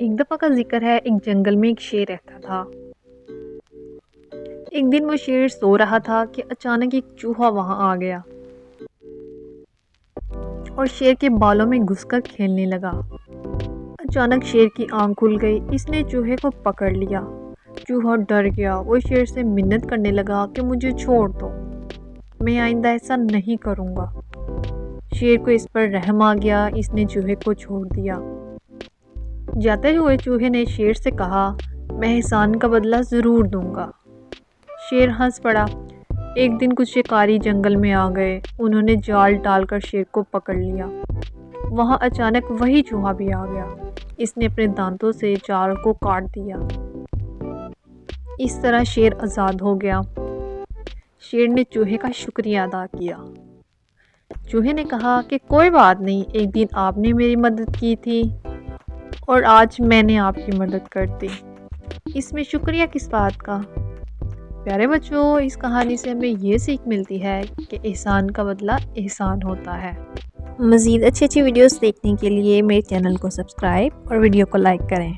ایک دفعہ کا ذکر ہے، ایک جنگل میں ایک شیر رہتا تھا۔ ایک دن وہ شیر سو رہا تھا کہ اچانک ایک چوہا وہاں آ گیا اور شیر کے بالوں میں گھس کر کھیلنے لگا۔ اچانک شیر کی آنکھ کھل گئی، اس نے چوہے کو پکڑ لیا۔ چوہا ڈر گیا، وہ شیر سے منت کرنے لگا کہ مجھے چھوڑ دو، میں آئندہ ایسا نہیں کروں گا۔ شیر کو اس پر رحم آ گیا، اس نے چوہے کو چھوڑ دیا۔ جاتے ہوئے چوہے نے شیر سے کہا، میں احسان کا بدلہ ضرور دوں گا۔ شیر ہنس پڑا۔ ایک دن کچھ شکاری جنگل میں آ گئے، انہوں نے جال ڈال کر شیر کو پکڑ لیا۔ وہاں اچانک وہی چوہا بھی آ گیا، اس نے اپنے دانتوں سے جال کو کاٹ دیا۔ اس طرح شیر آزاد ہو گیا۔ شیر نے چوہے کا شکریہ ادا کیا۔ چوہے نے کہا کہ کوئی بات نہیں، ایک دن آپ نے میری مدد کی تھی اور آج میں نے آپ کی مدد کر دی، اس میں شکریہ کس بات کا؟ پیارے بچوں، اس کہانی سے ہمیں یہ سیکھ ملتی ہے کہ احسان کا بدلہ احسان ہوتا ہے۔ مزید اچھی ویڈیوز دیکھنے کے لیے میرے چینل کو سبسکرائب اور ویڈیو کو لائک کریں۔